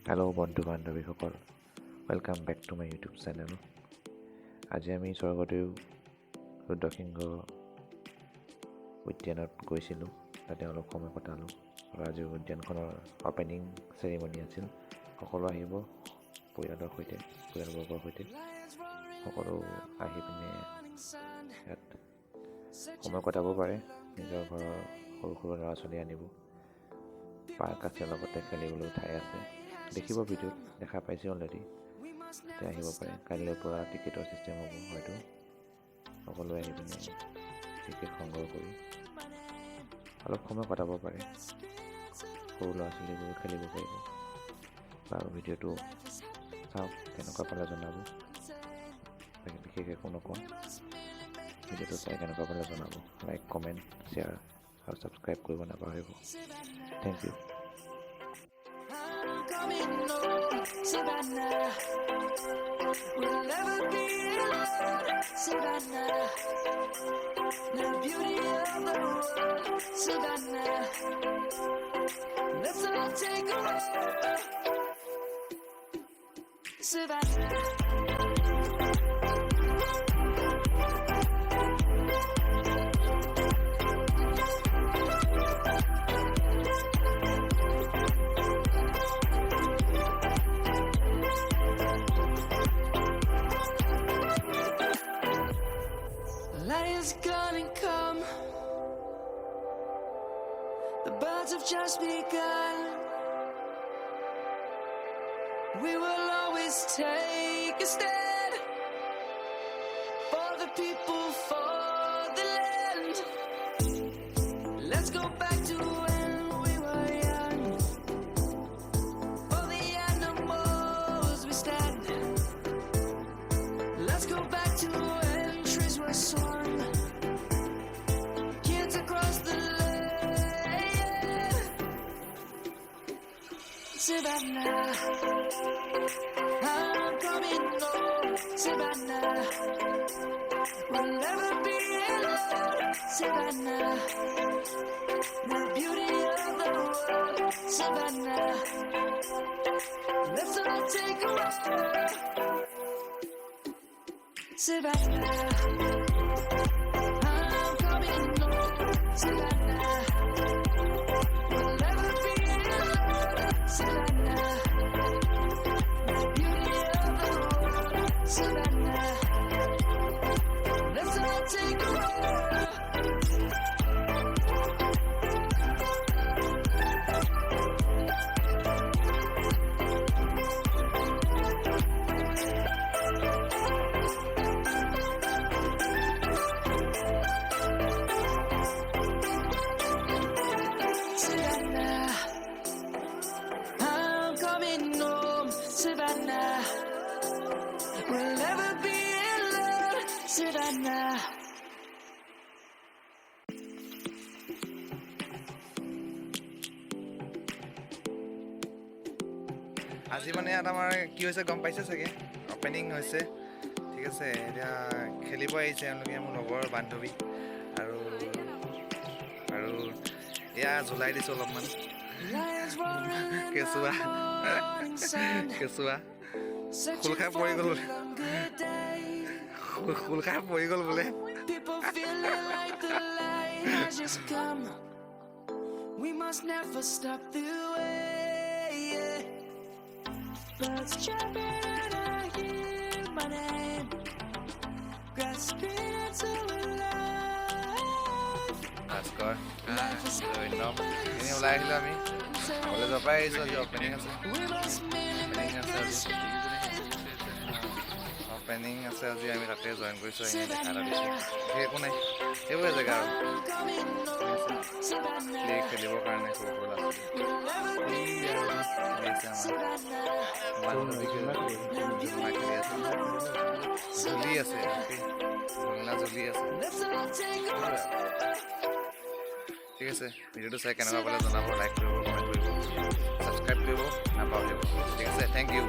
Hello' বন্ধু বান্ধৱীসকল, welcome back to my YouTube channel. আজি আমি স্বৰ্গদেউ ৰুদ্ৰসিংহ উদ্যানত গৈছিলোঁ, তাতে অলপ সময় কটালোঁ আৰু আজি উদ্যানখনৰ অপেনিং চেৰিমনি আছিল। সকলো আহিব পৰিয়ালবৰ্গৰ সৈতে সকলো আহি পিনে ইয়াত সময় কটাব পাৰে। নিজৰ ঘৰৰ সৰু সৰু ল'ৰা ছোৱালী আনিব, পাৰ্ক আছে, লগতে খেলিবলৈ ঠাই আছে। দেখিব ভিডিঅ'ত, দেখা পাইছে অলৰেডি। তাতে আহিব পাৰে। কাইলৈৰ পৰা টিকেটৰ ছিষ্টেম হ'ব হয়তো। সকলোৱে আহি পিনে টিকেট সংগ্ৰহ কৰি অলপ সময় কটাব পাৰে। সৰু ল'ৰা ছোৱালীবোৰ খেলিব পাৰিব। বাৰু ভিডিঅ'টো চাওক, কেনেকুৱা পালে জনাব। বিশেষ একো নকওঁ, ভিডিঅ'টো চাই কেনেকুৱা পালে জনাব। লাইক, কমেণ্ট, শ্বেয়াৰ আৰু ছাবস্ক্ৰাইব কৰিব নাপাহৰিব। Thank you. Savannah, we'll never be alone. Savannah, the beauty of the world. Savannah, let's all take a walk. Savannah. Light is gonna come. The birds have just begun. We will always take a stand for the people, for the land. Let's go back to when we were young. For the animals we stand. Let's go back to when trees were swung. Kids across the land. Savannah, I'm coming home. Savannah, we'll never be alone. Savannah, the beauty of the world. Savannah, let's all take a walk. Savannah, I'm coming home. Savannah, we'll never be alone. Savannah, the beauty of the world. Savannah, let's all take a walk. Savannah, I'm coming home. Savannah, we'll never be alone. Savannah. আজি মানে ইয়াত আমাৰ কি হৈছে গম পাইছে চাগে, opening হৈছে। ঠিক আছে, এতিয়া খেলিব আহিছে এওঁলোকে, মোৰ লগৰ বান্ধৱী। আৰু আৰু এয়া জ্বলাই দিছোঁ অলপমান কেঁচুৱা কেঁচুৱা খোল খাই পৰি গ'ল বোলে, খোল খাই পৰি গ'ল বোলে। People feeling like the light has just come. We must never stop the way. Birds jumping and I hear my name, grasping into life. Bhaskar একদম এনেই ওলাই আহিলোঁ আমি কলেজৰ পৰাই আহিছোঁ। আজি অপেনিং আছে, We must merely make a opening আছে আজি। আমি তাতে জইন কৰিছোঁ, এনেই দেখা এটা দিছোঁ। একো নাই, এইবোৰে জেগা আৰু প্লে খেলিবৰ কাৰণে সৰু সৰু ল'ৰা ছোৱালী জ্বলি আছে, ঝুলনা জ্বলি আছে। ঠিক আছে, ভিডিঅ'টো চাই কেনেকুৱা পালে জনাব, লাইক কৰিব, কমেণ্ট কৰিব, ছাবস্ক্ৰাইব কৰিব নাপাহৰিব। ঠিক আছে, থেংক ইউ।